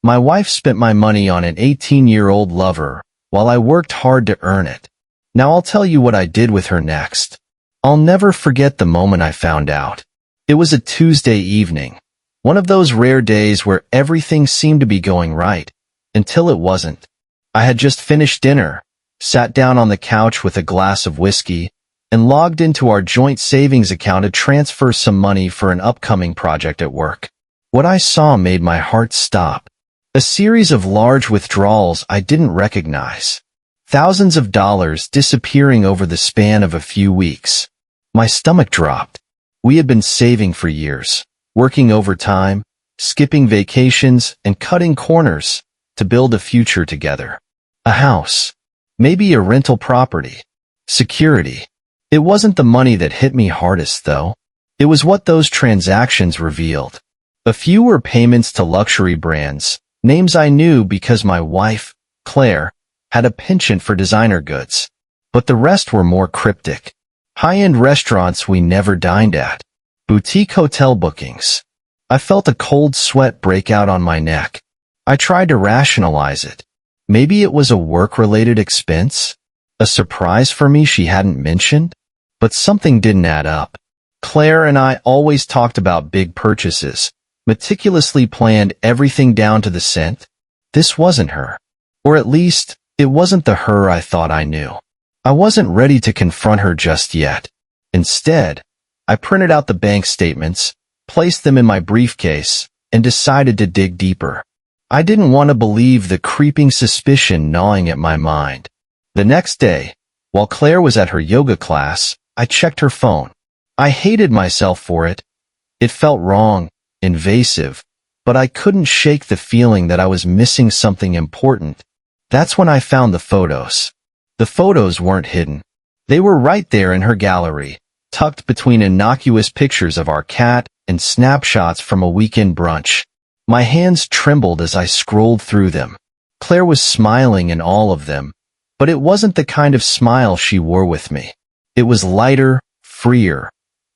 My wife spent my money on an 18-year-old lover while I worked hard to earn it. Now I'll tell you what I did with her next. I'll never forget the moment I found out. It was a Tuesday evening, one of those rare days where everything seemed to be going right, until it wasn't. I had just finished dinner, sat down on the couch with a glass of whiskey, and logged into our joint savings account to transfer some money for an upcoming project at work. What I saw made my heart stop. A series of large withdrawals I didn't recognize. Thousands of dollars disappearing over the span of a few weeks. My stomach dropped. We had been saving for years, working overtime, skipping vacations, and cutting corners to build a future together. A house. Maybe a rental property. Security. It wasn't the money that hit me hardest, though. It was what those transactions revealed. A few were payments to luxury brands, names I knew because my wife, Claire, had a penchant for designer goods. But the rest were more cryptic. High-end restaurants we never dined at. Boutique hotel bookings. I felt a cold sweat break out on my neck. I tried to rationalize it. Maybe it was a work-related expense? A surprise for me she hadn't mentioned? But something didn't add up. Claire and I always talked about big purchases, meticulously planned everything down to the cent. This wasn't her. Or at least, it wasn't the her I thought I knew. I wasn't ready to confront her just yet. Instead, I printed out the bank statements, placed them in my briefcase, and decided to dig deeper. I didn't want to believe the creeping suspicion gnawing at my mind. The next day, while Claire was at her yoga class, I checked her phone. I hated myself for it. It felt wrong, invasive, but I couldn't shake the feeling that I was missing something important. That's when I found the photos. The photos weren't hidden. They were right there in her gallery, tucked between innocuous pictures of our cat and snapshots from a weekend brunch. My hands trembled as I scrolled through them. Claire was smiling in all of them, but it wasn't the kind of smile she wore with me. It was lighter, freer,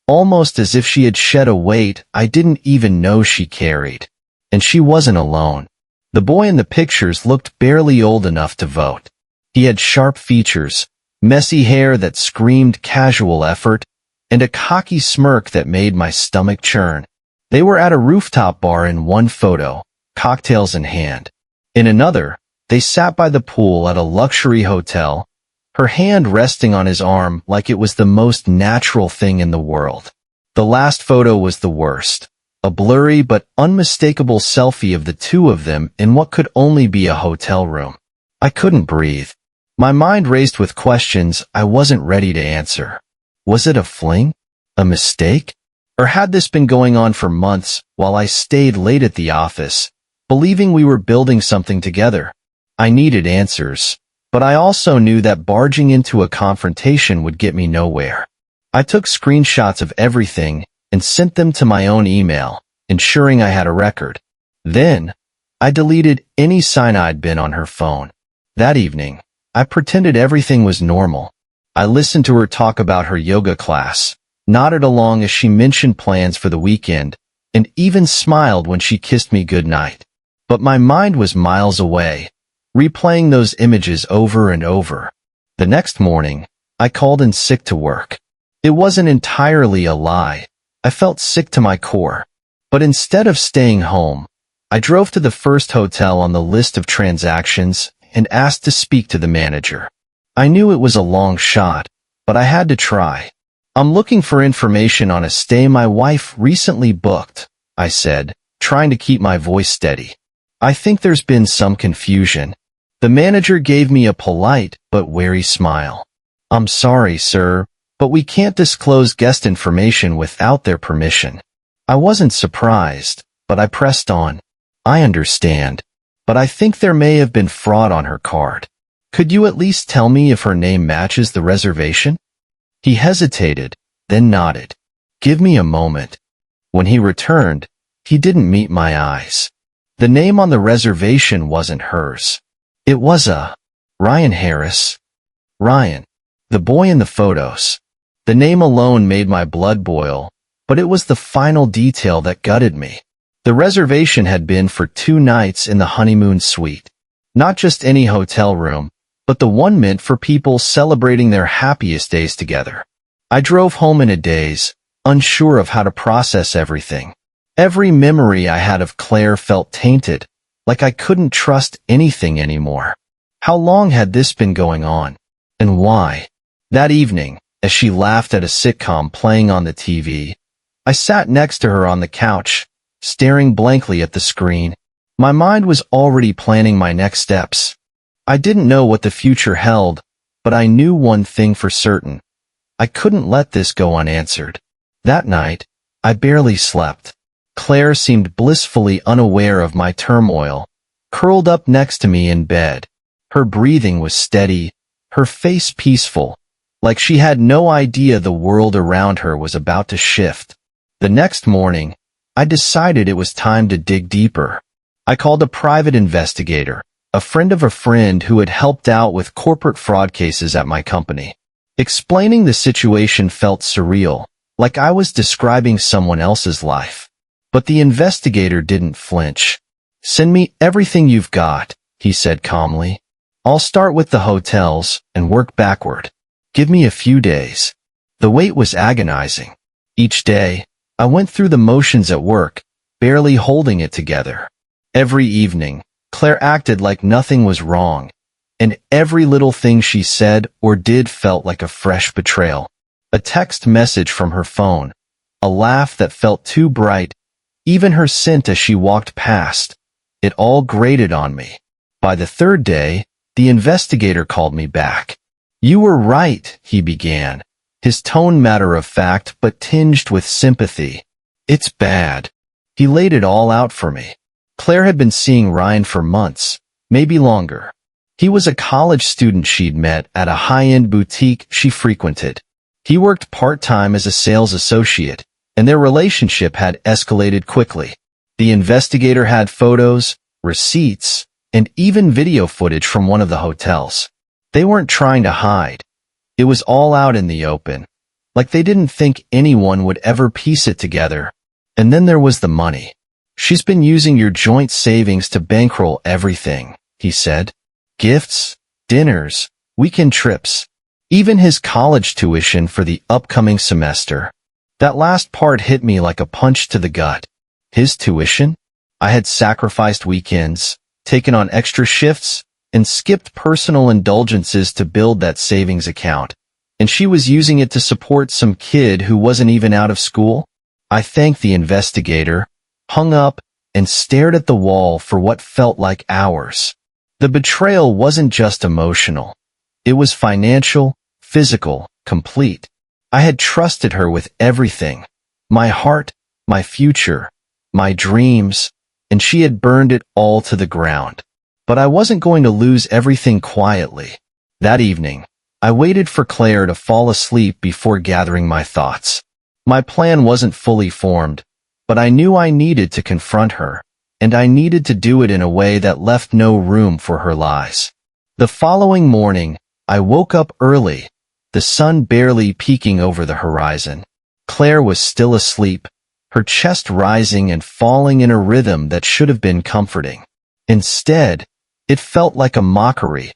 almost as if she had shed a weight I didn't even know she carried. And she wasn't alone. The boy in the pictures looked barely old enough to vote. He had sharp features, messy hair that screamed casual effort, and a cocky smirk that made my stomach churn. They were at a rooftop bar in one photo, cocktails in hand. In another, they sat by the pool at a luxury hotel, her hand resting on his arm like it was the most natural thing in the world. The last photo was the worst, a blurry but unmistakable selfie of the two of them in what could only be a hotel room. I couldn't breathe. My mind raced with questions I wasn't ready to answer. Was it a fling? A mistake? Or had this been going on for months while I stayed late at the office, believing we were building something together? I needed answers, but I also knew that barging into a confrontation would get me nowhere. I took screenshots of everything and sent them to my own email, ensuring I had a record. Then, I deleted any sign I'd been on her phone. That evening, I pretended everything was normal. I listened to her talk about her yoga class, nodded along as she mentioned plans for the weekend, and even smiled when she kissed me goodnight. But my mind was miles away, replaying those images over and over. The next morning, I called in sick to work. It wasn't entirely a lie. I felt sick to my core. But instead of staying home, I drove to the first hotel on the list of transactions and asked to speak to the manager. I knew it was a long shot, but I had to try. "I'm looking for information on a stay my wife recently booked," I said, trying to keep my voice steady. "I think there's been some confusion." The manager gave me a polite but wary smile. "I'm sorry, sir, but we can't disclose guest information without their permission." I wasn't surprised, but I pressed on. "I understand, but I think there may have been fraud on her card. Could you at least tell me if her name matches the reservation?" He hesitated, then nodded. "Give me a moment." When he returned, he didn't meet my eyes. The name on the reservation wasn't hers. It was Ryan Harris. Ryan, the boy in the photos. The name alone made my blood boil, but it was the final detail that gutted me. The reservation had been for 2 nights in the honeymoon suite. Not just any hotel room, but the one meant for people celebrating their happiest days together. I drove home in a daze, unsure of how to process everything. Every memory I had of Claire felt tainted, like I couldn't trust anything anymore. How long had this been going on? And why? That evening, as she laughed at a sitcom playing on the TV, I sat next to her on the couch, staring blankly at the screen. My mind was already planning my next steps. I didn't know what the future held, but I knew one thing for certain. I couldn't let this go unanswered. That night, I barely slept. Claire seemed blissfully unaware of my turmoil, curled up next to me in bed. Her breathing was steady, her face peaceful, like she had no idea the world around her was about to shift. The next morning, I decided it was time to dig deeper. I called a private investigator, a friend of a friend who had helped out with corporate fraud cases at my company. Explaining the situation felt surreal, like I was describing someone else's life. But the investigator didn't flinch. "Send me everything you've got," he said calmly. "I'll start with the hotels and work backward. Give me a few days." The wait was agonizing. Each day, I went through the motions at work, barely holding it together. Every evening, Claire acted like nothing was wrong, and every little thing she said or did felt like a fresh betrayal. A text message from her phone, a laugh that felt too bright, even her scent as she walked past. It all grated on me. By the 3rd day, the investigator called me back. "You were right," he began, his tone matter-of-fact but tinged with sympathy. "It's bad." He laid it all out for me. Claire had been seeing Ryan for months, maybe longer. He was a college student she'd met at a high-end boutique she frequented. He worked part-time as a sales associate, and their relationship had escalated quickly. The investigator had photos, receipts, and even video footage from one of the hotels. They weren't trying to hide. It was all out in the open, like they didn't think anyone would ever piece it together. And then there was the money. "She's been using your joint savings to bankroll everything," he said. "Gifts, dinners, weekend trips, even his college tuition for the upcoming semester." That last part hit me like a punch to the gut. His tuition? I had sacrificed weekends, taken on extra shifts, and skipped personal indulgences to build that savings account. And she was using it to support some kid who wasn't even out of school? I thanked the investigator, hung up, and stared at the wall for what felt like hours. The betrayal wasn't just emotional. It was financial, physical, complete. I had trusted her with everything. My heart, my future, my dreams, and she had burned it all to the ground. But I wasn't going to lose everything quietly. That evening, I waited for Claire to fall asleep before gathering my thoughts. My plan wasn't fully formed, but I knew I needed to confront her, and I needed to do it in a way that left no room for her lies. The following morning, I woke up early, the sun barely peeking over the horizon. Claire was still asleep, her chest rising and falling in a rhythm that should have been comforting. Instead, it felt like a mockery,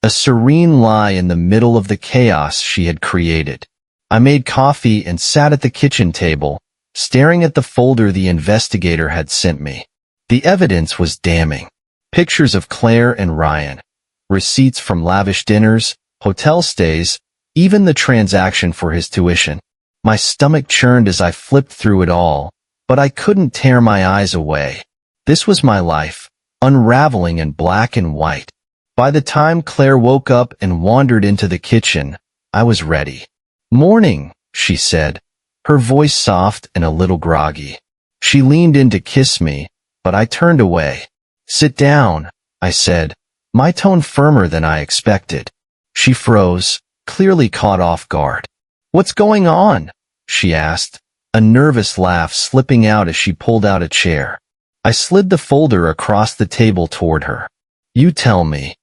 a serene lie in the middle of the chaos she had created. I made coffee and sat at the kitchen table, staring at the folder the investigator had sent me. The evidence was damning. Pictures of Claire and Ryan, receipts from lavish dinners, hotel stays, even the transaction for his tuition. My stomach churned as I flipped through it all, but I couldn't tear my eyes away. This was my life, unraveling in black and white. By the time Claire woke up and wandered into the kitchen, I was ready. "Morning," she said, her voice soft and a little groggy. She leaned in to kiss me, but I turned away. "Sit down," I said, my tone firmer than I expected. She froze, clearly caught off guard. "What's going on?" she asked, a nervous laugh slipping out as she pulled out a chair. I slid the folder across the table toward her. "You tell me."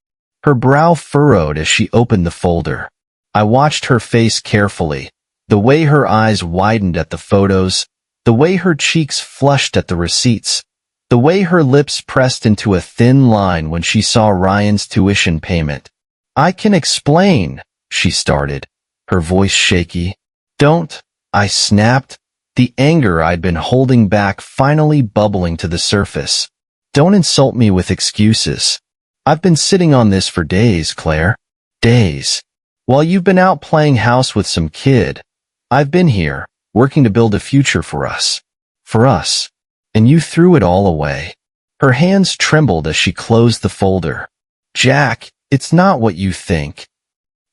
Her brow furrowed as she opened the folder. I watched her face carefully, the way her eyes widened at the photos, The way her cheeks flushed at the receipts. The way her lips pressed into a thin line when she saw Ryan's tuition payment. "I can explain," she started, her voice shaky. "Don't," I snapped, the anger I'd been holding back finally bubbling to the surface. "Don't insult me with excuses. I've been sitting on this for days, Claire. Days. While you've been out playing house with some kid, I've been here, working to build a future for us. For us. And you threw it all away." Her hands trembled as she closed the folder. "Jack, it's not what you think."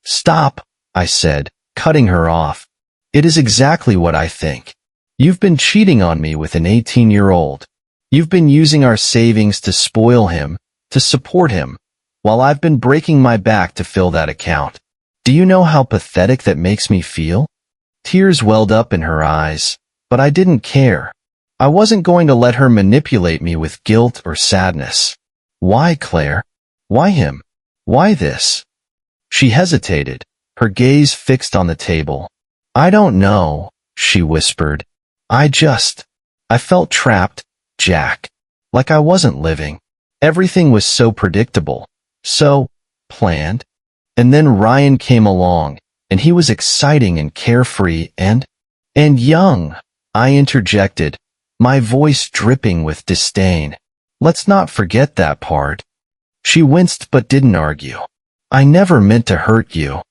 "Stop," I said, cutting her off. "It is exactly what I think. You've been cheating on me with an 18-year-old. You've been using our savings to spoil him, to support him, while I've been breaking my back to fill that account. Do you know how pathetic that makes me feel?" Tears welled up in her eyes, but I didn't care. I wasn't going to let her manipulate me with guilt or sadness. "Why, Claire? Why him? Why this?" She hesitated, her gaze fixed on the table. "I don't know," she whispered. I felt trapped, Jack. Like I wasn't living. Everything was so predictable, so planned. And then Ryan came along, and he was exciting and carefree and young, I interjected, my voice dripping with disdain. "Let's not forget that part." She winced but didn't argue. "I never meant to hurt you."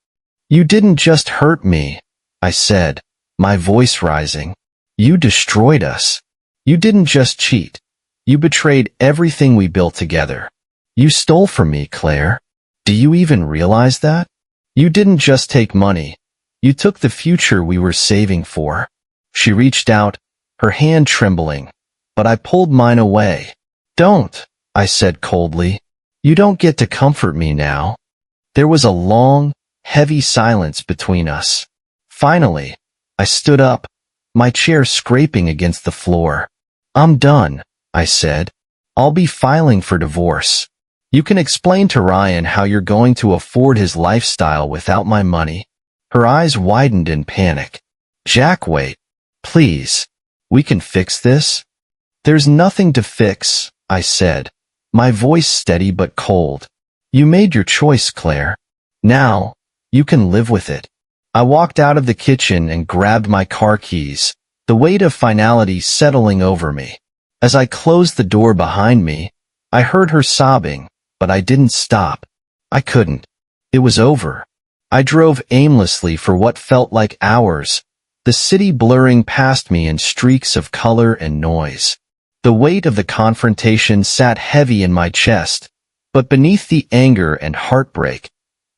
"You didn't just hurt me," I said, my voice rising. "You destroyed us. You didn't just cheat. You betrayed everything we built together. You stole from me, Claire. Do you even realize that? You didn't just take money. You took the future we were saving for." She reached out, her hand trembling, but I pulled mine away. "Don't," I said coldly. "You don't get to comfort me now." There was a long, heavy silence between us. Finally, I stood up, my chair scraping against the floor. "I'm done," I said. "I'll be filing for divorce. You can explain to Ryan how you're going to afford his lifestyle without my money." Her eyes widened in panic. "Jack, wait. Please. We can fix this." "There's nothing to fix," I said, my voice steady but cold. "You made your choice, Claire. Now, you can live with it." I walked out of the kitchen and grabbed my car keys, the weight of finality settling over me. As I closed the door behind me, I heard her sobbing, but I didn't stop. I couldn't. It was over. I drove aimlessly for what felt like hours, the city blurring past me in streaks of color and noise. The weight of the confrontation sat heavy in my chest, but beneath the anger and heartbreak,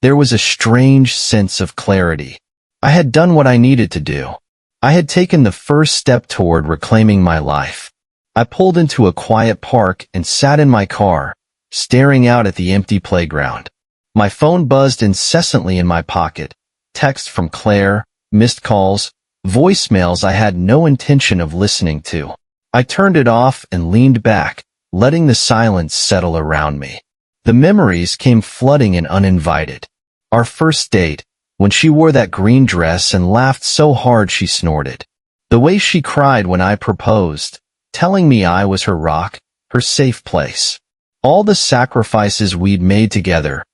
there was a strange sense of clarity. I had done what I needed to do. I had taken the first step toward reclaiming my life. I pulled into a quiet park and sat in my car, staring out at the empty playground. My phone buzzed incessantly in my pocket. Texts from Claire, missed calls, voicemails I had no intention of listening to. I turned it off and leaned back, letting the silence settle around me. The memories came flooding in uninvited. Our first date, when she wore that green dress and laughed so hard she snorted. The way she cried when I proposed, telling me I was her rock, her safe place. All the sacrifices we'd made together,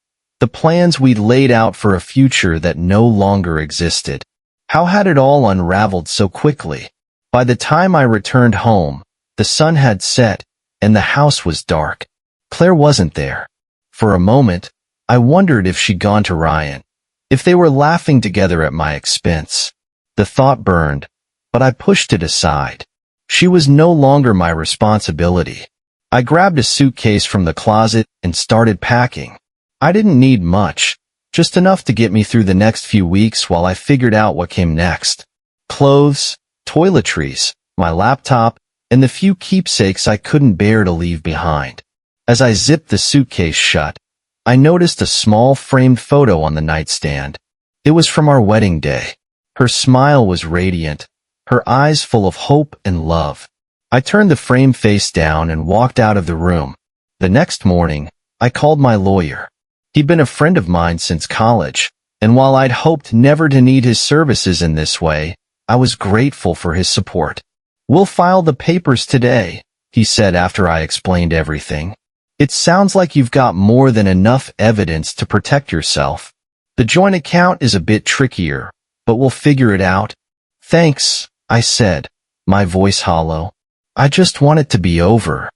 the plans we'd laid out for a future that no longer existed. How had it all unraveled so quickly? By the time I returned home, the sun had set, and the house was dark. Claire wasn't there. For a moment, I wondered if she'd gone to Ryan, if they were laughing together at my expense. The thought burned, but I pushed it aside. She was no longer my responsibility. I grabbed a suitcase from the closet and started packing. I didn't need much, just enough to get me through the next few weeks while I figured out what came next. Clothes, toiletries, my laptop, and the few keepsakes I couldn't bear to leave behind. As I zipped the suitcase shut, I noticed a small framed photo on the nightstand. It was from our wedding day. Her smile was radiant, her eyes full of hope and love. I turned the frame face down and walked out of the room. The next morning, I called my lawyer. He'd been a friend of mine since college, and while I'd hoped never to need his services in this way, I was grateful for his support. "We'll file the papers today," he said after I explained everything. "It sounds like you've got more than enough evidence to protect yourself. The joint account is a bit trickier, but we'll figure it out." "Thanks," I said, my voice hollow. "I just want it to be over."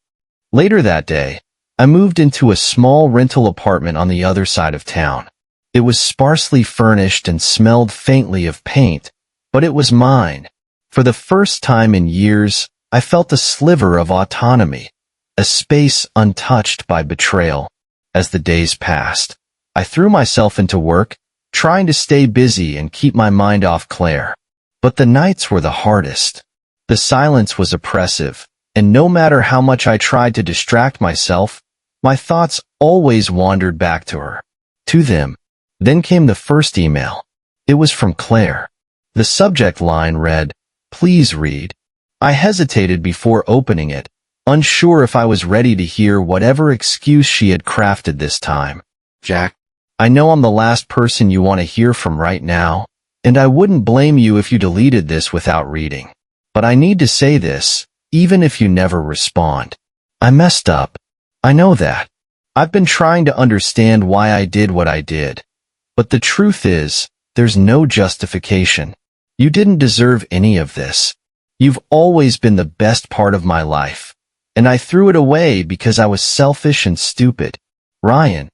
Later that day, I moved into a small rental apartment on the other side of town. It was sparsely furnished and smelled faintly of paint, but it was mine. For the first time in years, I felt a sliver of autonomy, a space untouched by betrayal. As the days passed, I threw myself into work, trying to stay busy and keep my mind off Claire. But the nights were the hardest. The silence was oppressive, and no matter how much I tried to distract myself, my thoughts always wandered back to her, to them. Then came the first email. It was from Claire. The subject line read, "Please read." I hesitated before opening it, unsure if I was ready to hear whatever excuse she had crafted this time. "Jack, I know I'm the last person you want to hear from right now, and I wouldn't blame you if you deleted this without reading. But I need to say this, even if you never respond. I messed up. I know that. I've been trying to understand why I did what I did. But the truth is, there's no justification. You didn't deserve any of this. You've always been the best part of my life, and I threw it away because I was selfish and stupid. Ryan,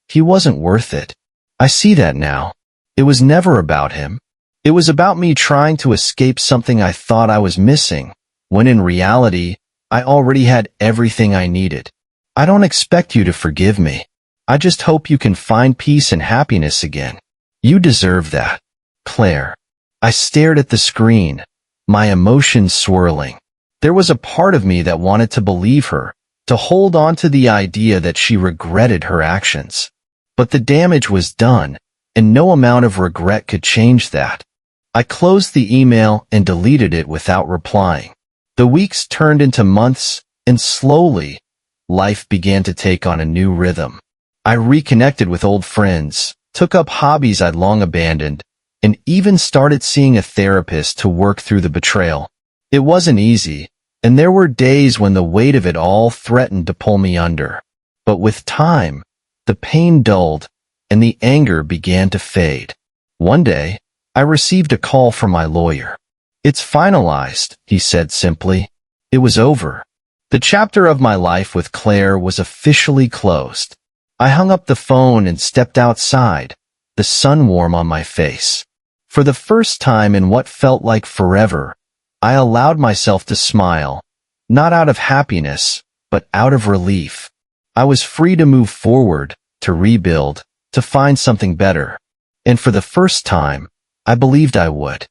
he wasn't worth it. I see that now. It was never about him. It was about me trying to escape something I thought I was missing, when in reality, I already had everything I needed. I don't expect you to forgive me. I just hope you can find peace and happiness again. You deserve that. Claire." I stared at the screen, my emotions swirling. There was a part of me that wanted to believe her, to hold on to the idea that she regretted her actions. But the damage was done, and no amount of regret could change that. I closed the email and deleted it without replying. The weeks turned into months, and slowly, life began to take on a new rhythm. I reconnected with old friends, took up hobbies I'd long abandoned, and even started seeing a therapist to work through the betrayal. It wasn't easy, and there were days when the weight of it all threatened to pull me under. But with time, the pain dulled, and the anger began to fade. One day, I received a call from my lawyer. "It's finalized," he said simply. It was over. The chapter of my life with Claire was officially closed. I hung up the phone and stepped outside, the sun warm on my face. For the first time in what felt like forever, I allowed myself to smile, not out of happiness, but out of relief. I was free to move forward, to rebuild, to find something better. And for the first time, I believed I would.